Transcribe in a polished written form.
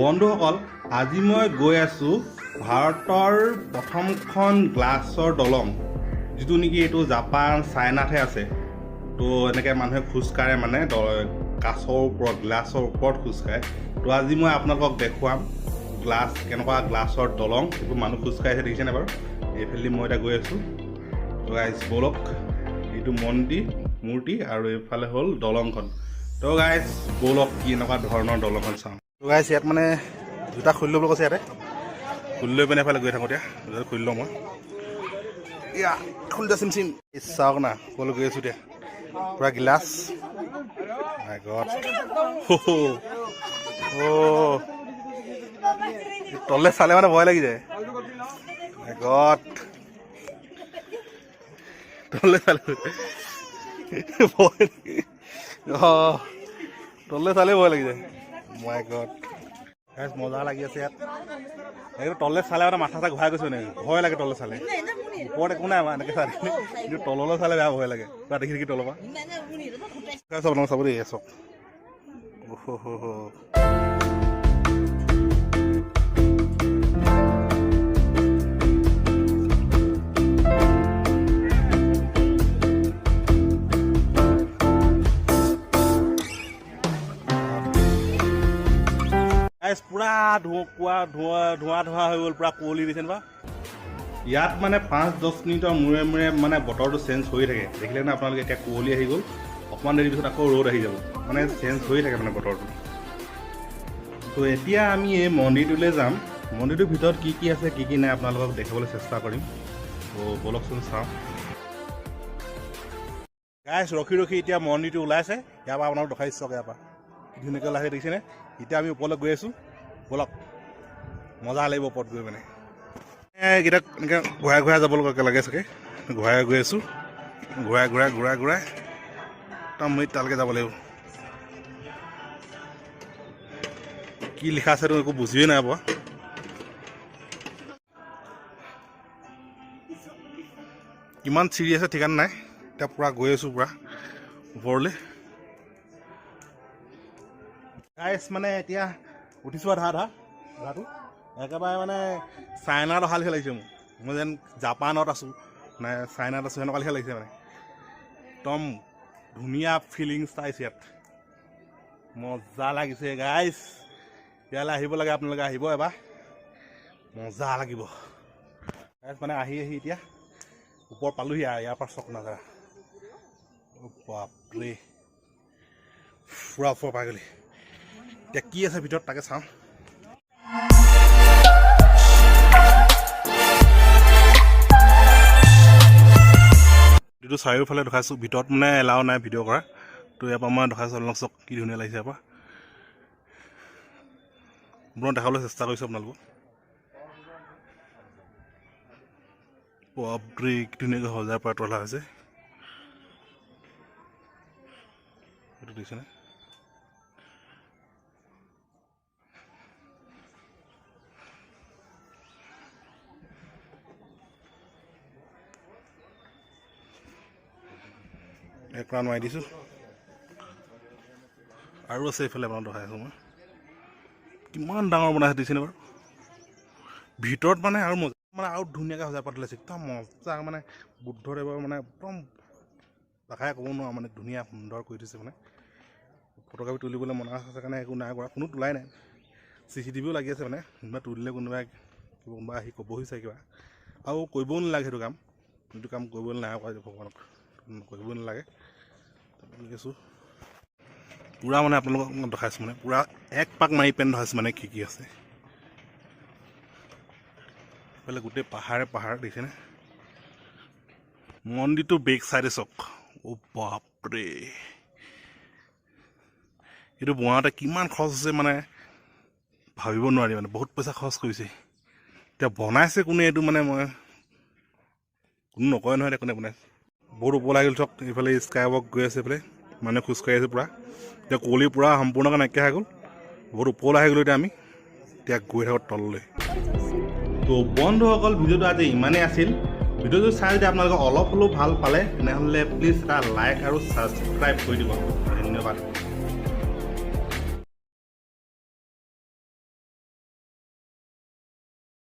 বন্ধুসকল আজি মই গৈ আছো ভাৰতৰ প্ৰথমখন গ্লাছৰ দলং যিটো নেকি এইটো জাপান চাইনাতহে আছে তো এনেকৈ মানুহে খোজকাঢ়ে মানে কাছৰ ওপৰত গ্লাছৰ ওপৰত খোজকাঢ়ে তো আজি মই আপোনালোকক দেখুৱাম গ্লাছ কেনেকুৱা গ্লাছৰ দলং এইবোৰ মানুহ খোজকাঢ়িছে দেখিছেনে বাৰু এইফালে মই এতিয়া গৈ আছোঁ তো গাইজ ব'লক এইটো মূৰ্তি আৰু এইফালে হ'ল দলংখন তো গাইজ ব'লক কি এনেকুৱা ধৰণৰ দলংখন চাওঁ তো গাইজ ইয়াত মানে দুটা খুলি ল'বলৈ কৈছে ইয়াতে খুলি লৈ পিনে এফালে গৈ থাকোঁ এতিয়া খুলি লওঁ মই ইয়া খুলি দিয়া চিম চাওক না ক'লৈ গৈ আছোঁ এতিয়া পুৰা গিলাচ মাই গড তললৈ চালে মানে ভয় লাগি যায় মাই গড তললৈ চালে ভয় তললৈ চালে ভয় লাগি যায় মাই গড মজা লাগি আছে ইয়াত এইটো তললৈ চালে মানে মাথা চাথা ঘূৰাই গৈছে মানে ভয় লাগে তললৈ চালে ওপৰত একো নাই আমাৰ এনেকৈ চালে কিন্তু তললৈ চালে বেয়া ভয় লাগে পুৰা দেখি দেখি তলৰ পৰা চাওক আপোনালোকে চাব দেই চাওক পুৰা ধোঁৱা হৈ গ'ল পুৰা কুঁৱলী দিছে বা ইয়াত মানে 5-10 মিনিটৰ মূৰে মূৰে মানে বতৰটো চেঞ্জ হৈ থাকে দেখিলে নে আপোনালোকে এতিয়া কুঁৱলী আহি গ'ল অকণমান দেৰি পিছত আকৌ ৰ'দ আহি যাব মানে চেঞ্জ হৈ থাকে মানে বতৰটো তো এতিয়া আমি এই মন্দিৰটোলৈ যাম মন্দিৰটোৰ ভিতৰত কি কি আছে কি কি নাই আপোনালোকক দেখাবলৈ চেষ্টা কৰিম তো ব'লকচোন চাওঁ গাইছ ৰখি এতিয়া মন্দিৰটো ওলাইছে ইয়াৰ পৰা আপোনালোক দেখাই চাওক ইয়াৰ পৰা ধুনীয়াকৈ ওলাইছে দেখিছেনে এতিয়া আমি ওপৰলৈ গৈ আছোঁ ব'লক মজা লাগিব ওপৰত গৈ মানে এইকেইটা এনেকৈ ঘূৰাই যাব লাগে চাগে ঘূৰাই গৈ আছোঁ ঘূৰাই একদম মই তালৈকে যাব লাগিব কি লিখা আছে একো বুজিয়ে নাই পোৱা কিমান চিৰি আছে ঠিকানা নাই এতিয়া পূৰা গৈ আছোঁ পূৰা ওপৰলৈ গাইছ মানে এতিয়া উঠিছোঁ ধাৰাটো একেবাৰে মানে চাইনাত অহা লিখা লাগিছে মই যেন জাপানত আছোঁ নাই চাইনাত আছোঁ সেনেকুৱা লিখা লাগিছে মানে একদম ধুনীয়া ফিলিংছ পাইছে ইয়াত মজা লাগিছে গাইছ ইয়ালৈ আহিব লাগে আপোনালোকে আহিব এবাৰ মজা লাগিব গাইছ মানে আহি এতিয়া ওপৰ পালোহি ইয়াৰ পৰা চক নাযায় বাপৰে পুৰা ওপৰ পাই গ'লি এতিয়া কি আছে ভিতৰত তাকে চাওঁ এইটো চাৰিওফালে দেখাইছোঁ ভিতৰত মানে এলাও নাই ভিডিঅ' কৰা তো ইয়াৰ পৰা মই দেখাইছোঁ অলপ চক কি ধুনীয়া লাগিছে ইয়াৰ পৰা মই দেখাবলৈ চেষ্টা কৰিছোঁ আপোনালোকক বাপৰে কি ধুনীয়াকৈ সজাই পৰা তোলা হৈছে এইটো দেখিছেনে এক ৰাউণ্ড মাৰি দিছোঁ আৰু আছে এইফালে আপোনাক দেখাই আছোঁ মই কিমান ডাঙৰ বনাইছে দিছেনে বাৰু ভিতৰত মানে আৰু মজা মানে আৰু ধুনীয়াকৈ সজাই পাতি লৈছে একদম মজা মানে বুদ্ধদেৱৰ মানে একদম দেখাই ক'ব নোৱাৰোঁ মানে ধুনীয়া সুন্দৰ কৰি দিছে মানে ফটোগ্ৰাফী তুলিবলৈ মনা আছে কাৰণে একো নাই কৰা কোনো তোলাই নাই CCTVও লাগি আছে মানে কোনোবা তুলিলে কোনোবা আহি ক'বহি চাই কিবা আৰু কৰিবও নালাগে সেইটো কাম কৰিব নালাগে কৰা ভগৱানক কৰিব নালাগে কৈছোঁ পূৰা মানে আপোনালোকক দেখাইছোঁ মানে পূৰা এক পাক মাৰি পেন দেখাইছোঁ মানে কি আছে এইফালে গোটেই পাহাৰ দেখিছেনে মন্দিৰটো বেক চাইডে চাওক বাপৰে এইটো বনাওঁতে কিমান খৰচ হৈছে মানে ভাবিব নোৱাৰি মানে বহুত পইচা খৰচ কৰিছে এতিয়া বনাইছে কোনে এইটো মানে মই কোনো নকয় নহয় এতিয়া কোনে বনাইছে বহুত ওপৰলৈ আহিল চাওক এইফালে স্কাই ৱক গৈ আছে এইফালে মানুহে খোজকাঢ়ি আছে পূৰা এতিয়া কুঁৱলী পূৰা সম্পূৰ্ণকৈ নাইকিয়া হৈ গ'ল বহুত ওপৰলৈ আহি গ'লোঁ এতিয়া আমি এতিয়া গৈ থাকোঁ তললৈ তো বন্ধুসকল ভিডিঅ'টো আজি ইমানেই আছিল ভিডিঅ'টো চাই যদি আপোনালোকে অলপ হ'লেও ভাল পালে তেনেহ'লে প্লিজ এটা লাইক আৰু ছাবস্ক্ৰাইব কৰি দিব ধন্যবাদ।